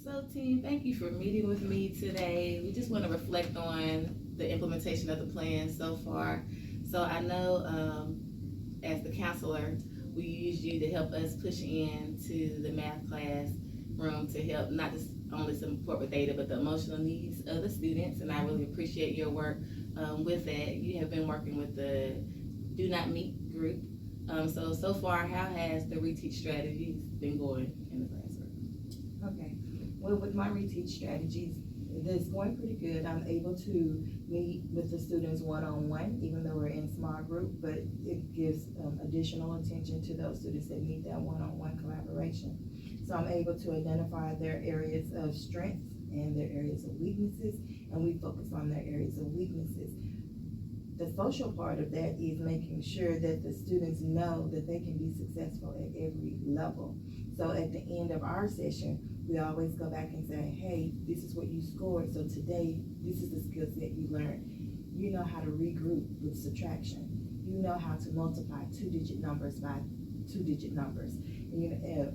So team, thank you for meeting with me today. We just want to reflect on the implementation of the plan so far. So I know as the counselor, we use you to help us push into the math class room to help not just only support with data, but the emotional needs of the students. And I really appreciate your work with that. You have been working with the Do Not Meet group. So far, how has the reteach strategies been going in the classroom? Okay. Well, with my reteach strategies, it's going pretty good. I'm able to meet with the students one-on-one, even though we're in small group, but it gives additional attention to those students that need that one-on-one collaboration. So I'm able to identify their areas of strength and their areas of weaknesses, and we focus on their areas of weaknesses. The social part of that is making sure that the students know that they can be successful at every level. So at the end of our session, we always go back and say, hey, this is what you scored, so today, this is the skills that you learned. You know how to regroup with subtraction. You know how to multiply two-digit numbers by two-digit numbers.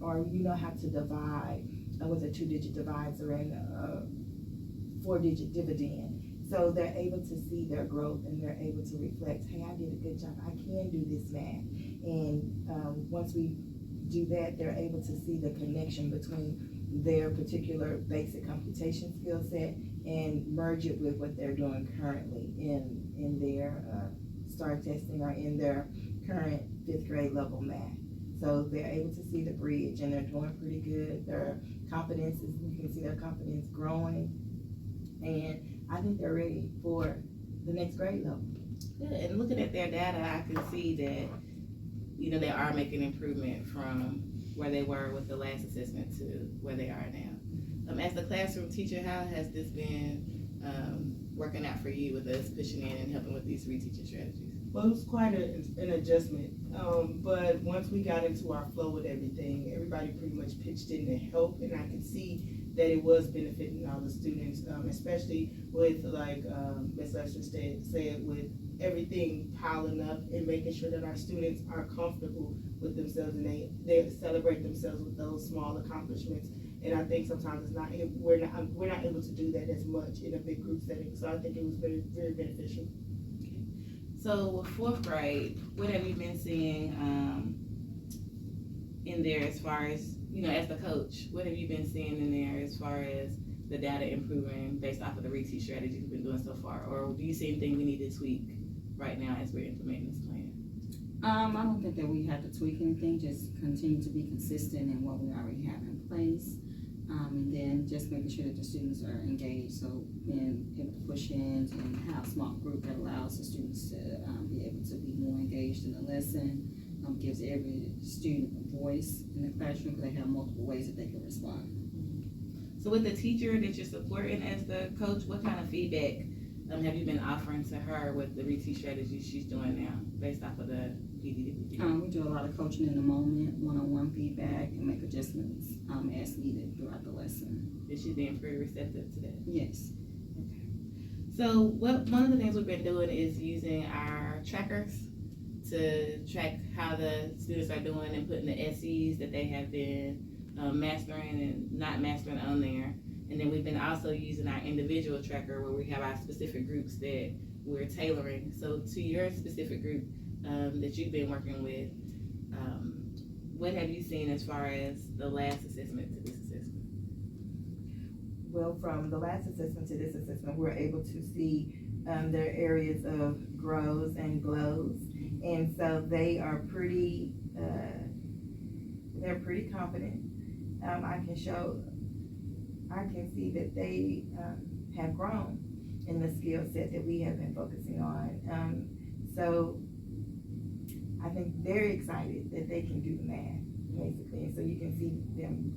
Or you know how to divide with a two-digit divisor and a four-digit dividend. So they're able to see their growth and they're able to reflect, hey, I did a good job, I can do this math. And once we do that, they're able to see the connection between their particular basic computation skill set and merge it with what they're doing currently in their STAR testing or in their current 5th grade level math. So they're able to see the bridge and they're doing pretty good. Their confidence is, you can see their confidence growing. And I think they're ready for the next grade level. Good. And looking at their data, I can see that, they are making improvement from where they were with the last assessment to where they are now. As the classroom teacher, how has this been working out for you with us pushing in and helping with these reteaching strategies? Well, it was quite an adjustment, but once we got into our flow with everything, everybody pretty much pitched in to help, and I could see that it was benefiting all the students, especially with, like Ms. Lester said, with everything piling up and making sure that our students are comfortable with themselves and they celebrate themselves with those small accomplishments. And I think sometimes we're not able to do that as much in a big group setting. So I think it was very, very beneficial. So with 4th grade, what have you been seeing in there as far as, as the coach, what have you been seeing in there as far as the data improving based off of the reteach strategy we've been doing so far? Or do you see anything we need to tweak right now as we're implementing this plan? I don't think that we have to tweak anything, just continue to be consistent in what we already have in place. And then just making sure that the students are engaged, so being able to push in and have a small group that allows the students to be able to be more engaged in the lesson, gives every student a voice in the classroom because they have multiple ways that they can respond. So with the teacher that you're supporting as the coach, what kind of feedback have you been offering to her with the reteach strategy she's doing now based off of the PD? We do a lot of coaching in the moment, one-on-one feedback, and make adjustments as needed throughout the lesson. Is she being pretty receptive to that? Yes. Okay. So one of the things we've been doing is using our trackers to track how the students are doing and putting the SEs that they have been mastering and not mastering on there. And then we've been also using our individual tracker where we have our specific groups that we're tailoring. So to your specific group that you've been working with, what have you seen as far as the last assessment to this assessment? Well, from the last assessment to this assessment, we're able to see their areas of grows and glows. And so they are pretty, they're pretty confident. I can see that they have grown in the skill set that we have been focusing on. So I think very excited that they can do the math, basically. And so you can see them,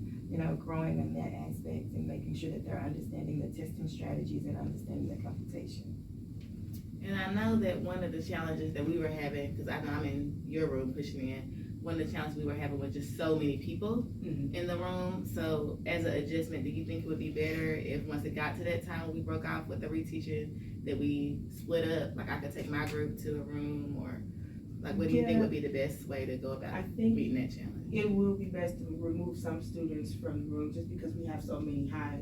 growing in that aspect and making sure that they're understanding the testing strategies and understanding the computation. And I know that one of the challenges that we were having, because I know I'm in your room pushing in, one of the challenges we were having was just so many people in the room. So as an adjustment, do you think it would be better if once it got to that time we broke off with the reteaching that we split up, like I could take my group to a room or Like, what do you think Yeah. would be the best way to go about I think meeting that challenge? it will be best to remove some students from the room just because we have so many high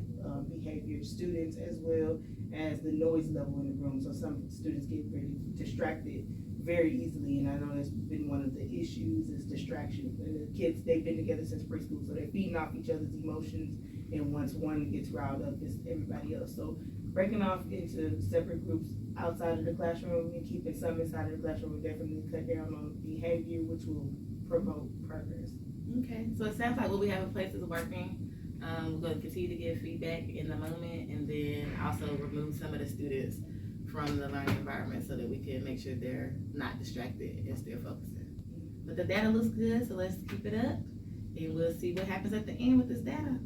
behavior students as well as the noise level in the room. So some students get very distracted very easily, and I know that's been one of the issues is distraction. And the kids, they've been together since preschool, so they're feeding off each other's emotions, and once one gets riled up, it's everybody else. So breaking off into separate groups outside of the classroom and keeping some inside of the classroom will definitely cut down on behavior, which will promote progress. Okay, so it sounds like what we have in place is working. We're going to continue to give feedback in the moment, and then also remove some of the students from the learning environment so that we can make sure they're not distracted and still focusing. But the data looks good, so let's keep it up, and we'll see what happens at the end with this data.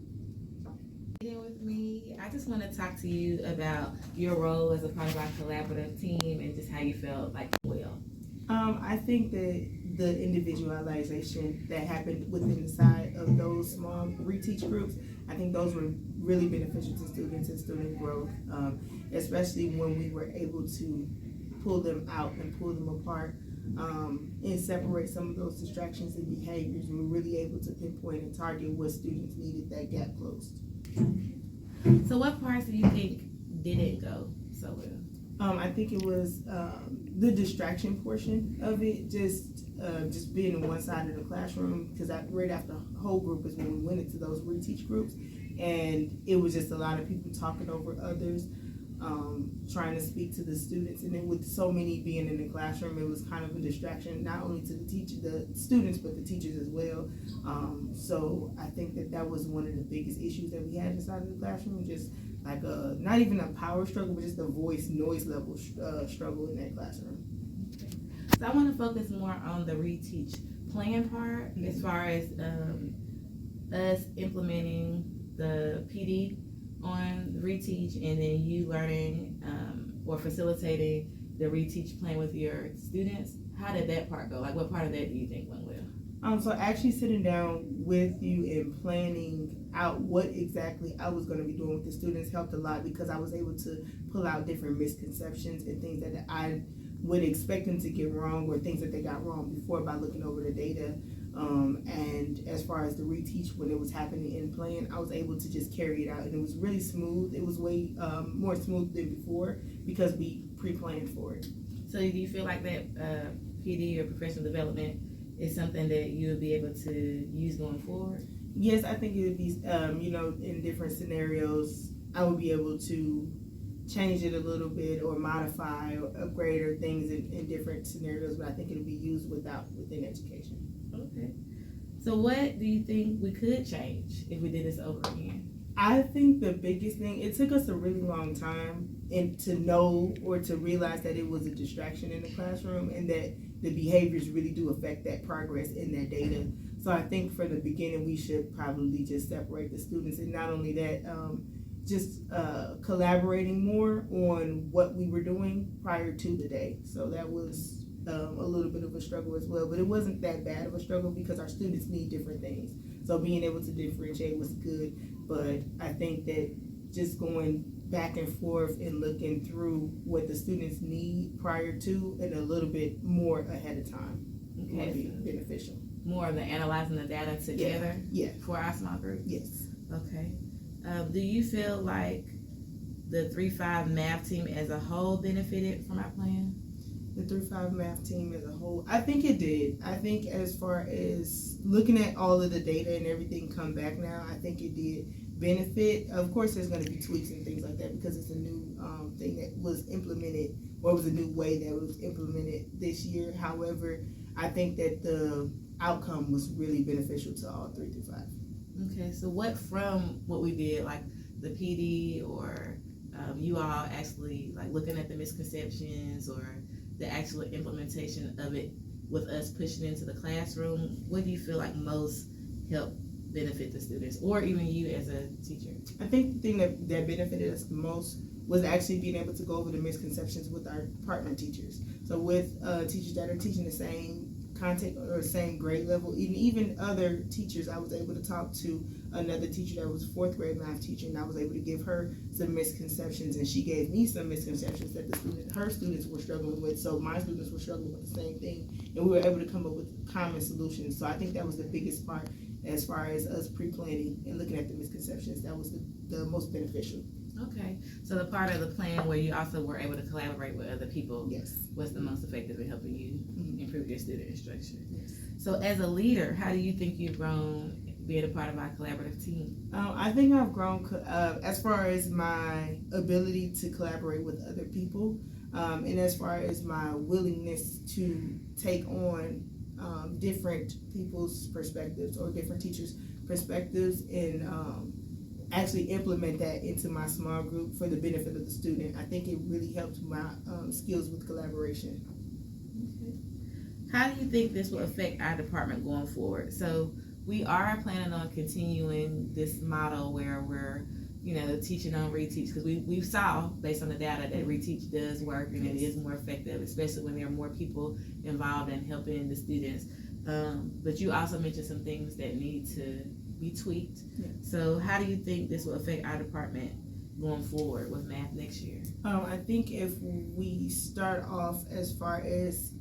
Here with me, I just want to talk to you about your role as a part of our collaborative team and just how you felt like well. I think that the individualization that happened within the side of those small reteach groups, I think those were really beneficial to students and student growth, especially when we were able to pull them out and pull them apart and separate some of those distractions and behaviors. We were really able to pinpoint and target what students needed that gap closed. So what parts do you think didn't go so well? I think it was the distraction portion of it, just being on one side of the classroom, because right after the whole group is when we went into those reteach groups, and it was just a lot of people talking over others, trying to speak to the students, and then with so many being in the classroom, it was kind of a distraction, not only to the students, but the teachers as well. So I think that was one of the biggest issues that we had inside of the classroom, just like not even a power struggle, but just a voice noise level struggle in that classroom. So I want to focus more on the reteach plan part, as far as us implementing the PD on reteach, and then you learning or facilitating the reteach plan with your students. How did that part go? Like, what part of that do you think went well? So actually sitting down with you and planning out what exactly I was going to be doing with the students helped a lot, because I was able to pull out different misconceptions and things that I would expect them to get wrong, or things that they got wrong before, by looking over the data. And as far as the reteach, when it was happening in plan, I was able to just carry it out, and it was really smooth. It was way more smooth than before because we pre-planned for it. So do you feel like that PD or professional development is something that you would be able to use going forward? Yes, I think it would be, in different scenarios, I would be able to change it a little bit or modify or upgrade or things in different scenarios, but I think it'll be used within education. Okay. So what do you think we could change if we did this over again? I think the biggest thing, it took us a really long time to know or to realize that it was a distraction in the classroom, and that the behaviors really do affect that progress in that data. So I think for the beginning, we should probably just separate the students, and not only that, just collaborating more on what we were doing prior to the day. So that was a little bit of a struggle as well, but it wasn't that bad of a struggle because our students need different things. So being able to differentiate was good, but I think that just going back and forth and looking through what the students need prior to and a little bit more ahead of time would be beneficial. More of the analyzing the data together Yeah. for our small group? Yes. Okay. Do you feel like the 3-5 math team as a whole benefited from our plan? The 3-5 math team as a whole, I think it did. I think as far as looking at all of the data and everything come back now, I think it did benefit. Of course, there's going to be tweaks and things like that because it's a new thing that was implemented, or it was a new way that was implemented this year. However, I think that the outcome was really beneficial to all 3-5. Okay, so what from what we did, like the PD or you all actually like looking at the misconceptions or the actual implementation of it with us pushing into the classroom, what do you feel like most helped benefit the students or even you as a teacher? I think the thing that benefited us the most was actually being able to go over the misconceptions with our partner teachers. So with teachers that are teaching the same content or same grade level. Even other teachers, I was able to talk to another teacher that was a 4th grade math teacher, and I was able to give her some misconceptions, and she gave me some misconceptions that her students were struggling with. So my students were struggling with the same thing, and we were able to come up with common solutions. So I think that was the biggest part as far as us pre-planning and looking at the misconceptions. That was the most beneficial. Okay, so the part of the plan where you also were able to collaborate with other people Yes. was the most effective in helping you improve your student instruction. Yes. So as a leader, how do you think you've grown being a part of our collaborative team? I think I've grown as far as my ability to collaborate with other people, and as far as my willingness to take on different people's perspectives or different teachers' perspectives and actually implement that into my small group for the benefit of the student. I think it really helped my skills with collaboration. How do you think this will affect our department going forward? So we are planning on continuing this model where we're, teaching on reteach, because we saw based on the data that reteach does work and it is more effective, especially when there are more people involved in helping the students. But you also mentioned some things that need to be tweaked. Yeah. So how do you think this will affect our department going forward with math next year? I think if we start off as far as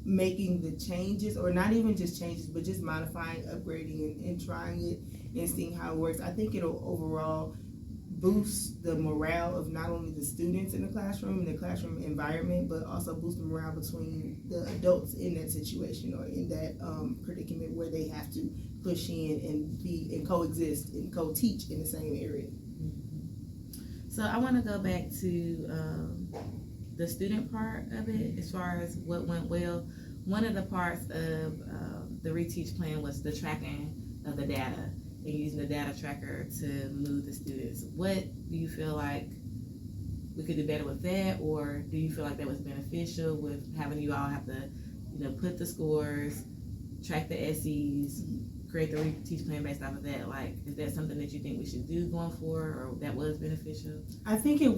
making the changes, or not even just changes, but just modifying, upgrading, and trying it and seeing how it works, I think it'll overall boost the morale of not only the students in the classroom and the classroom environment, but also boost the morale between the adults in that situation or in that predicament where they have to push in and be and coexist and co-teach in the same area. So I want to go back to the student part of it as far as what went well. One of the parts of the reteach plan was the tracking of the data and using the data tracker to move the students. What do you feel like we could do better with that, or do you feel like that was beneficial with having you all have to, put the scores, track the SEs, create the reteach plan based off of that? Like, is that something that you think we should do going forward, or that was beneficial? I think it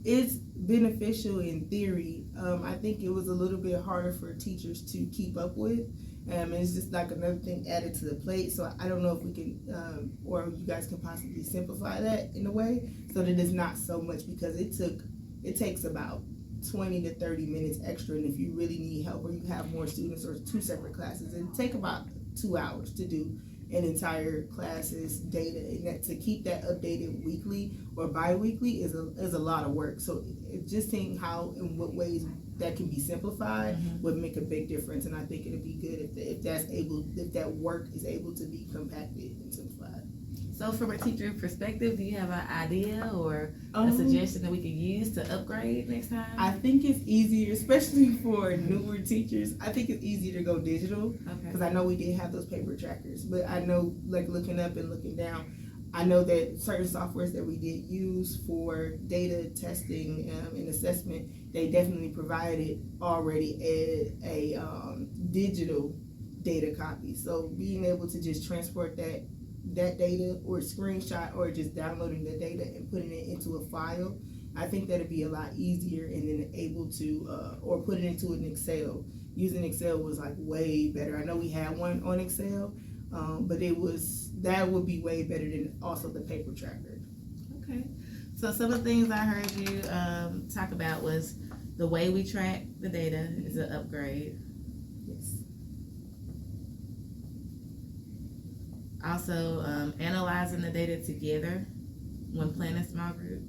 is beneficial in theory. I think it was a little bit harder for teachers to keep up with. And it's just like another thing added to the plate. So I don't know if we can, or you guys can possibly simplify that in a way so that it's not so much, because it takes about 20 to 30 minutes extra. And if you really need help or you have more students or 2 separate classes, it'll take about 2 hours to do an entire class's data, and that to keep that updated weekly or bi-weekly is a lot of work. So just seeing how and what ways that can be simplified would make a big difference, and I think it'd be good if that work is able to be compacted and simplified. So from a teacher perspective, do you have an idea or a suggestion that we could use to upgrade next time? I think it's easier, especially for newer teachers, I think it's easier to go digital, because I know we did have those paper trackers, but I know, like, looking up and looking down, I know that certain softwares that we did use for data testing and assessment, they definitely provided already a digital data copy. So being able to just transport that data or screenshot or just downloading the data and putting it into a file, I think that'd be a lot easier, and then able to or put it into an Excel. Using Excel was like way better. I know we had one on Excel, but that would be way better than also the paper tracker. Okay. So some of the things I heard you talk about was the way we track the data is an upgrade. Yes. Also, analyzing the data together when planning a small group.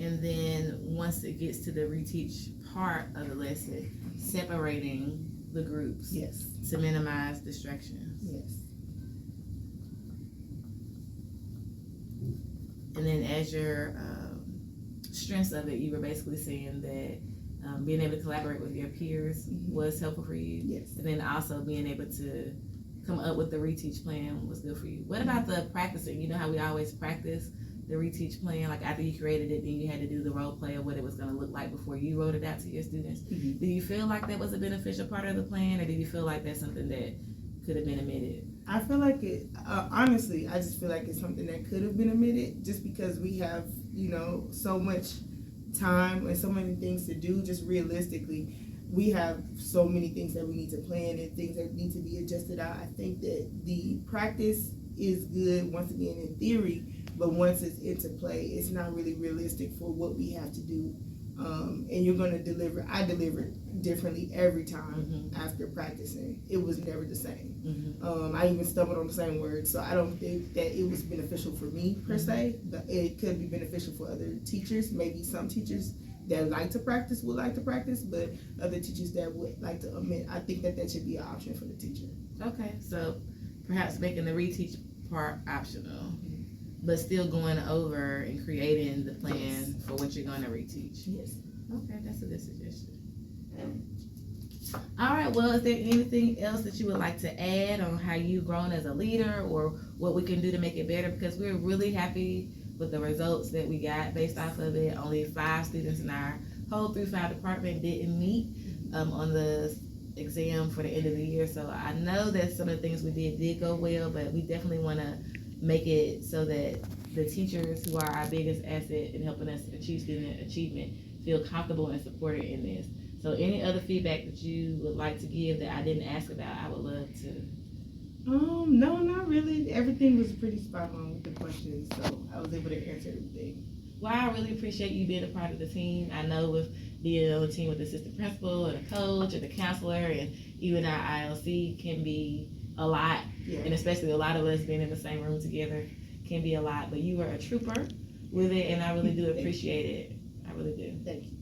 And then once it gets to the reteach part of the lesson, separating the groups. Yes. To minimize distractions. Yes. And then as your strengths of it, you were basically saying that being able to collaborate with your peers was helpful for you. Yes. And then also being able to come up with the reteach plan was good for you. What about the practicing? You know how we always practice the reteach plan, like after you created it, then you had to do the role play of what it was going to look like before you wrote it out to your students. Do you feel like that was a beneficial part of the plan, or did you feel like that's something that could have been omitted? I feel like it, honestly, I just feel like it's something that could have been omitted, just because we have, so much time and so many things to do, just realistically, we have so many things that we need to plan and things that need to be adjusted out. I think that the practice is good, once again, in theory, but once it's into play, it's not really realistic for what we have to do. And you're gonna deliver, I delivered differently every time after practicing. It was never the same. I even stumbled on the same words, so I don't think that it was beneficial for me per se, but it could be beneficial for other teachers. Maybe some teachers that like to practice would like to practice, but other teachers that would like to omit, I think that should be an option for the teacher. Okay, so perhaps making the reteach part optional, but still going over and creating the plan for what you're going to reteach. Yes. Okay, that's a good suggestion. All right, well, is there anything else that you would like to add on how you've grown as a leader or what we can do to make it better? Because we're really happy with the results that we got based off of it. Only 5 students in our whole 3-5 department didn't meet on the exam for the end of the year. So I know that some of the things we did go well, but we definitely want to make it so that the teachers, who are our biggest asset in helping us achieve student achievement, feel comfortable and supported in this. So any other feedback that you would like to give that I didn't ask about, I would love to. No, not really. Everything was pretty spot on with the questions, so I was able to answer everything. Well, I really appreciate you being a part of the team. I know with being on the team with the assistant principal and a coach and a counselor and even our ILC can be a lot. Yeah. And especially a lot of us being in the same room together can be a lot. But you were a trooper with it, and I really do appreciate it. I really do. Thank you.